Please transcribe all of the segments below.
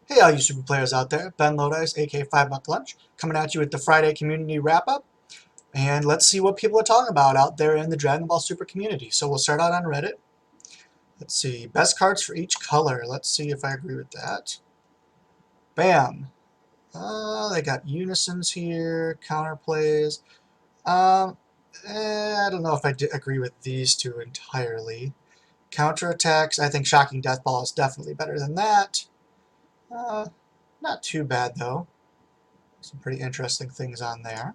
Hey all you super players out there, Ben Lodice, aka 5 Buck Lunch, coming at you with the Friday community wrap-up, and let's see what people are talking about out there in the Dragon Ball Super community. So we'll start out on Reddit. Let's see, best cards for each color. Let's see if I agree with that. Bam! They got unisons here, counterplays. Um, I don't know if I agree with these two entirely. Counterattacks, I think Shocking Death Ball is definitely better than that. Uh, Not too bad though. Some pretty interesting things on there.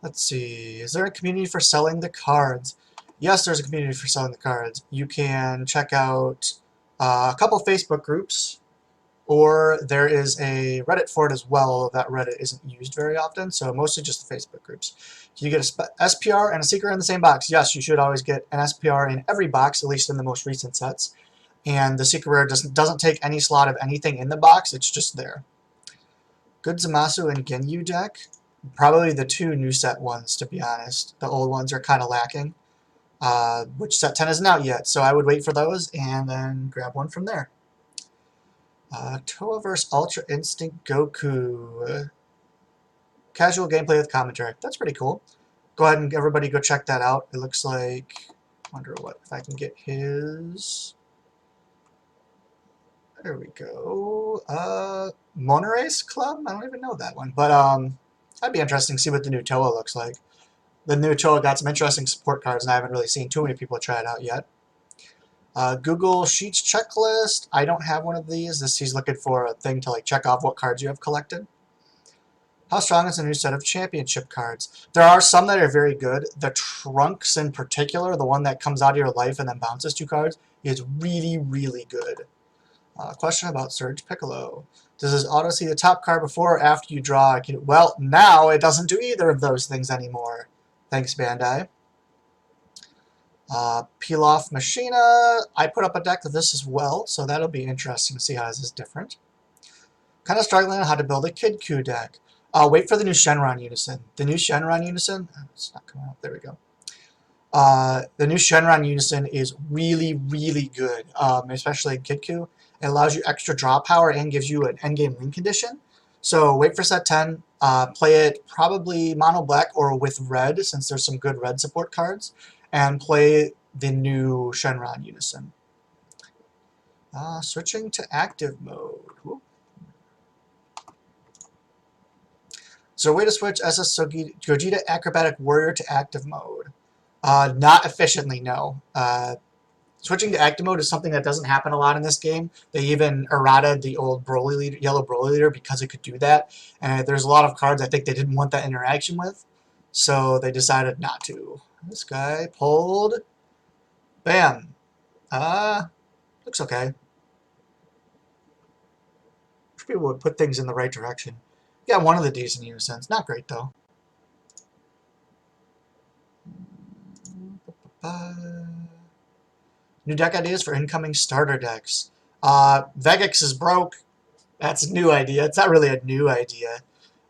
Let's see, is there a community for selling the cards? Yes, there's a community for selling the cards. You can check out a couple Facebook groups, or there is a Reddit for it as well. That Reddit isn't used very often, so mostly just the Facebook groups. You get a SPR and a Secret in the same box. Yes, you should always get an SPR in every box, at least in the most recent sets. And the Secret Rare doesn't take any slot of anything in the box, it's just there. Good Zamasu and Genyu deck. Probably the two new set ones, to be honest. The old ones are kind of lacking, which set 10 isn't out yet, so I would wait for those and then grab one from there. Toa vs. Ultra Instinct Goku. Casual gameplay with commentary. That's pretty cool. Go ahead and everybody go check that out. It looks like, wonder what, if I can get his... There we go. Monerace Club? I don't even know that one, but that'd be interesting to see what the new Toa looks like. The new Toa got some interesting support cards, and I haven't really seen too many people try it out yet. Google Sheets checklist. I don't have one of these. He's looking for a thing to like check off what cards you have collected. How strong is the new set of championship cards? There are some that are very good. The Trunks in particular, the one that comes out of your life and then bounces 2 cards, is really, really good. Question about Surge Piccolo. Does this auto see the top card before or after you draw? Well, now it doesn't do either of those things anymore. Thanks, Bandai. Peel Off Machina. I put up a deck of this as well, so that'll be interesting to see how this is different. Kind of struggling on how to build a Kid Coup deck. Wait for the new Shenron Unison. The new Shenron Unison... Oh, it's not coming out. There we go. The new Shenron Unison is really, really good, especially in Kid Coup. It allows you extra draw power and gives you an endgame win condition. So wait for set 10, play it probably mono black or with red, since there's some good red support cards, and play the new Shenron Unison. Switching to active mode. Whoop. So way to switch SS Gogeta Acrobatic Warrior to active mode. Not efficiently, no. Switching to active mode is something that doesn't happen a lot in this game. They even errataed the old Broly leader, yellow Broly leader, because it could do that. And there's a lot of cards I think they didn't want that interaction with, so they decided not to. This guy pulled. Bam. Looks okay. Wish people would put things in the right direction. Got one of the decent unisons. Not great though. New deck ideas for incoming starter decks. Vegex is broke. That's a new idea. It's not really a new idea.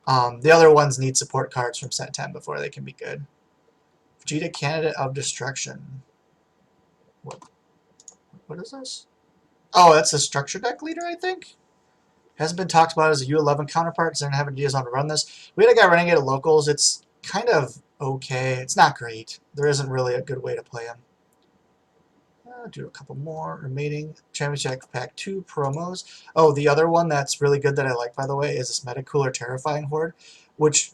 The other ones need support cards from set 10 before they can be good. Vegeta Candidate of Destruction. What is this? Oh, that's a structure deck leader, I think? Hasn't been talked about as a U11 counterpart, so I don't have ideas on how to run this. We had a guy running it at locals. It's kind of okay. It's not great. There isn't really a good way to play him. I'll do a couple more remaining Championship Pack 2 promos. Oh, the other one that's really good that I like, by the way, is this Metacooler Terrifying Horde, which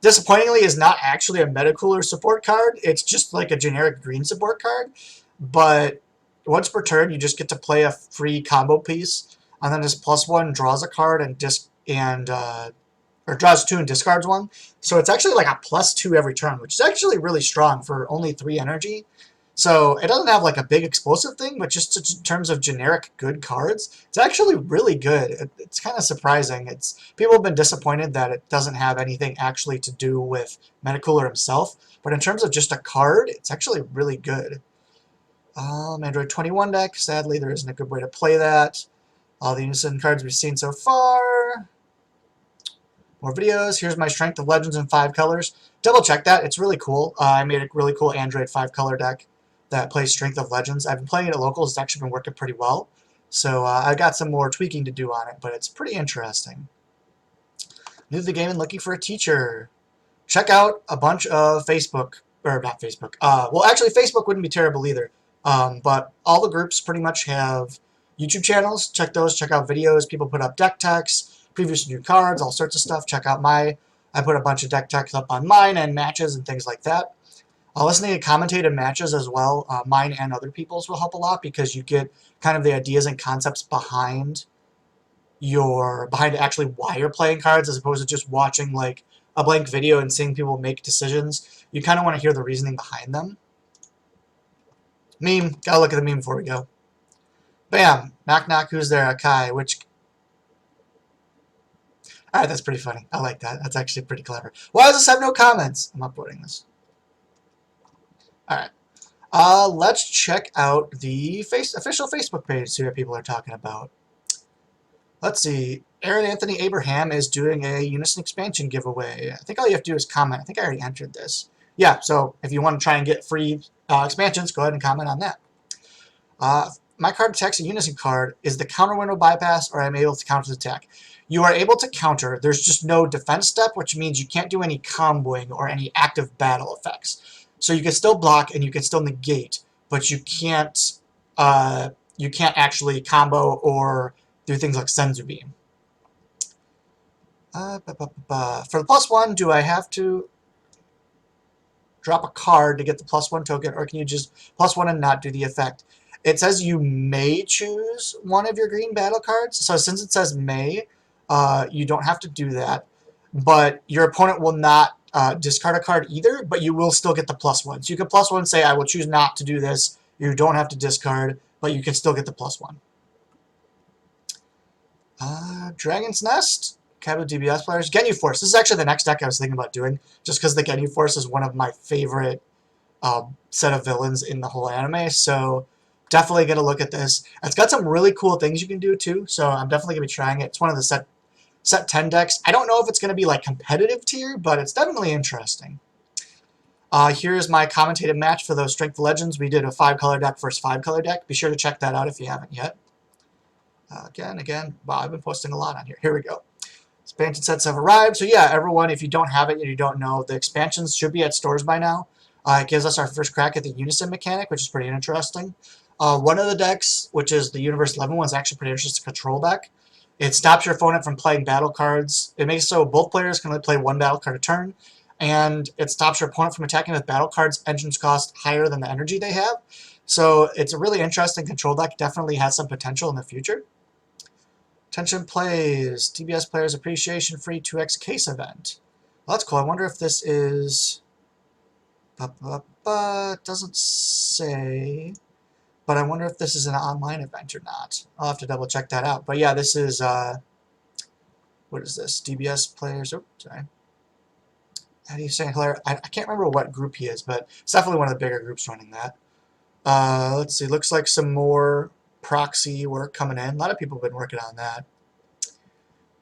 disappointingly is not actually a Metacooler support card. It's just like a generic green support card, but once per turn you just get to play a free combo piece, and then this +1 draws a card and or draws 2 and discards 1. So it's actually like a +2 every turn, which is actually really strong for only 3 energy. So it doesn't have like a big explosive thing, but just in terms of generic good cards, it's actually really good. It's kind of surprising. People have been disappointed that it doesn't have anything actually to do with Metacooler himself, but in terms of just a card, it's actually really good. Android 21 deck, sadly there isn't a good way to play that. All the Unison cards we've seen so far. More videos. Here's my Strength of Legends in 5 colors. Double check that. It's really cool. I made a really cool Android 5 color deck that plays Strength of Legends. I've been playing it at locals. It's actually been working pretty well. So I got some more tweaking to do on it, but it's pretty interesting. New to the game and looking for a teacher. Check out a bunch of Facebook, or not Facebook. Well, actually, Facebook wouldn't be terrible either. But all the groups pretty much have YouTube channels. Check those. Check out videos. People put up deck techs, previews to new cards, all sorts of stuff. Check out I put a bunch of deck techs up on mine and matches and things like that. Listening to commentated matches as well, mine and other people's, will help a lot because you get kind of the ideas and concepts behind actually why you're playing cards, as opposed to just watching like a blank video and seeing people make decisions. You kind of want to hear the reasoning behind them. Meme. Gotta look at the meme before we go. Bam. Knock knock. Who's there? Kai. Which? All right, that's pretty funny. I like that. That's actually pretty clever. Why does this have no comments? I'm uploading this. All right. Let's check out the official Facebook page, see what people are talking about. Let's see. Aaron Anthony Abraham is doing a Unison expansion giveaway. I think all you have to do is comment. I think I already entered this. Yeah, so if you want to try and get free expansions, go ahead and comment on that. My card attacks a Unison card. Is the counter window bypass, or I'm able to counter the attack? You are able to counter. There's just no defense step, which means you can't do any comboing or any active battle effects. So you can still block and you can still negate, but you can't actually combo or do things like Senzu Beam. For the +1, do I have to drop a card to get the +1 token, or can you just +1 and not do the effect? It says you may choose one of your green battle cards, so since it says may, you don't have to do that, but your opponent will not discard a card either, but you will still get the +1. So you can +1 say, I will choose not to do this. You don't have to discard, but you can still get the +1. Dragon's Nest, Cabo DBS players. Ginyu Force. This is actually the next deck I was thinking about doing, just because the Ginyu Force is one of my favorite set of villains in the whole anime, so definitely going to look at this. It's got some really cool things you can do too, so I'm definitely going to be trying it. It's one of the set 10 decks. I don't know if it's going to be like competitive tier, but it's definitely interesting. Here's my commentated match for those Strength of Legends. We did a 5-color deck versus 5-color deck. Be sure to check that out if you haven't yet. Again, wow, I've been posting a lot on here. Here we go. Expansion sets have arrived. So yeah, everyone, if you don't have it and you don't know, the expansions should be at stores by now. It gives us our first crack at the Unison mechanic, which is pretty interesting. One of the decks, which is the Universe 11 one, is actually pretty interesting control deck. It stops your opponent from playing battle cards. It makes it so both players can only play one battle card a turn, and it stops your opponent from attacking with battle cards engines cost higher than the energy they have. So it's a really interesting control deck. Definitely has some potential in the future. Attention plays. TBS Players Appreciation Free 2x case event. Well, that's cool. I wonder if this is... It doesn't say, but I wonder if this is an online event or not. I'll have to double check that out. But yeah, this is, what is this? DBS Players, oh, sorry. How do you say Hilaire? I can't remember what group he is, but it's definitely one of the bigger groups running that. Let's see, looks like some more proxy work coming in. A lot of people have been working on that.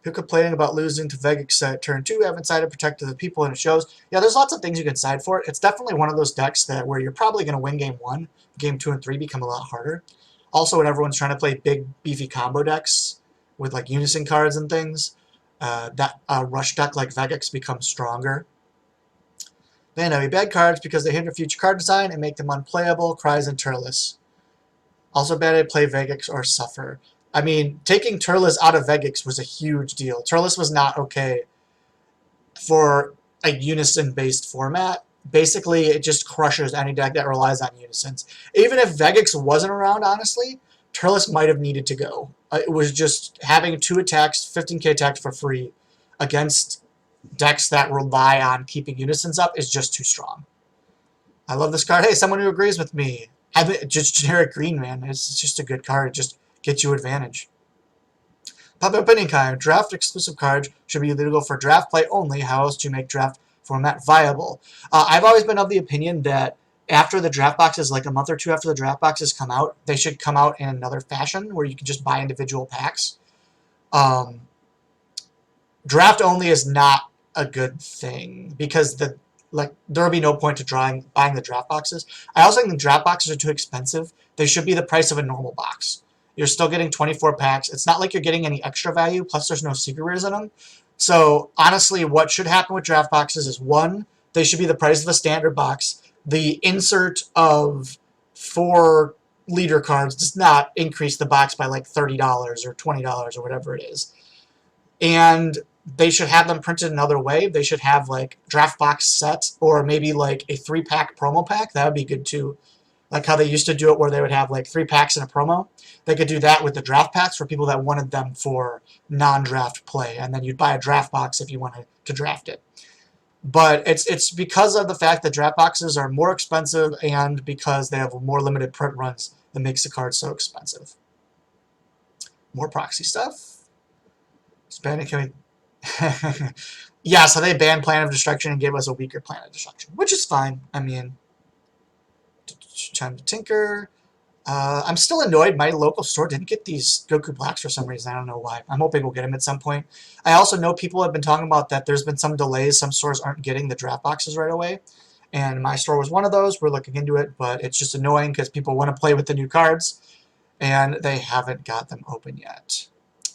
People complaining about losing to Vegex at turn 2, haven't sided protected the people, and it shows. Yeah, there's lots of things you can side for it. It's definitely one of those decks that where you're probably going to win game 1. Game 2 and 3 become a lot harder. Also, when everyone's trying to play big, beefy combo decks with like Unison cards and things, that rush deck like Vegex becomes stronger. Then have bad cards because they hinder future card design and make them unplayable. Cries and Turles. Also bad at play Vegex or suffer. I mean, taking Turles out of Vegex was a huge deal. Turles was not okay for a Unison-based format. Basically, it just crushes any deck that relies on Unisons. Even if Vegex wasn't around, honestly, Turles might have needed to go. It was just having 2 attacks, 15k attacks for free against decks that rely on keeping Unisons up is just too strong. I love this card. Hey, someone who agrees with me. Just generic green, man. It's just a good card. It just gets you advantage. Popular opinion card. Draft exclusive cards should be legal for draft play only. How else do you make draft format viable? I've always been of the opinion that after the draft boxes, like a month or 2 after the draft boxes come out, they should come out in another fashion where you can just buy individual packs. Draft only is not a good thing because there will be no point to buying the draft boxes. I also think the draft boxes are too expensive. They should be the price of a normal box. You're still getting 24 packs. It's not like you're getting any extra value, plus there's no secret rares in them. So honestly, what should happen with draft boxes is, one, they should be the price of a standard box. The insert of 4 leader cards does not increase the box by like $30 or $20 or whatever it is. And they should have them printed another way. They should have like draft box set, or maybe like a 3-pack promo pack. That would be good too. Like how they used to do it, where they would have like 3 packs in a promo. They could do that with the draft packs for people that wanted them for non-draft play, and then you'd buy a draft box if you wanted to draft it. But it's because of the fact that draft boxes are more expensive, and because they have more limited print runs, that makes the card so expensive. More proxy stuff. Can we... Yeah, so they banned Plan of Destruction and gave us a weaker Plan of Destruction, which is fine. I mean, time to tinker. I'm still annoyed my local store didn't get these Goku Blacks for some reason. I don't know why. I'm hoping we'll get them at some point. I also know people have been talking about that there's been some delays. Some stores aren't getting the draft boxes right away. And my store was one of those. We're looking into it, but it's just annoying because people want to play with the new cards, and they haven't got them open yet.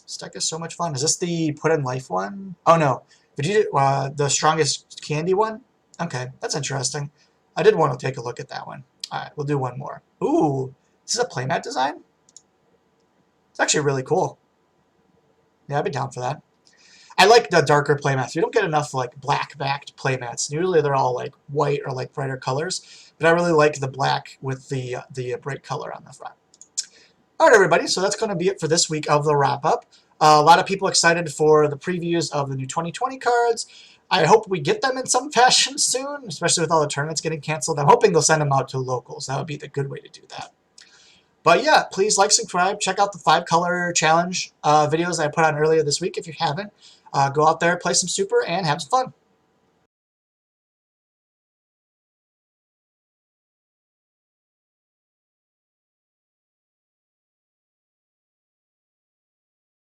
This deck is so much fun. Is this the Put in Life one? Oh, no. Vegeta, the Strongest Candy one? Okay, that's interesting. I did want to take a look at that one. All right, we'll do one more. Ooh, this is a playmat design? It's actually really cool. Yeah, I'd be down for that. I like the darker playmats. You don't get enough like black-backed playmats. Usually they're all like white or like brighter colors, but I really like the black with the bright color on the front. All right, everybody, so that's going to be it for this week of the wrap-up. A lot of people excited for the previews of the new 2020 cards. I hope we get them in some fashion soon, especially with all the tournaments getting canceled. I'm hoping they'll send them out to locals. That would be the good way to do that. But yeah, please like, subscribe, check out the 5-color challenge videos I put on earlier this week if you haven't. Go out there, play some Super, and have some fun.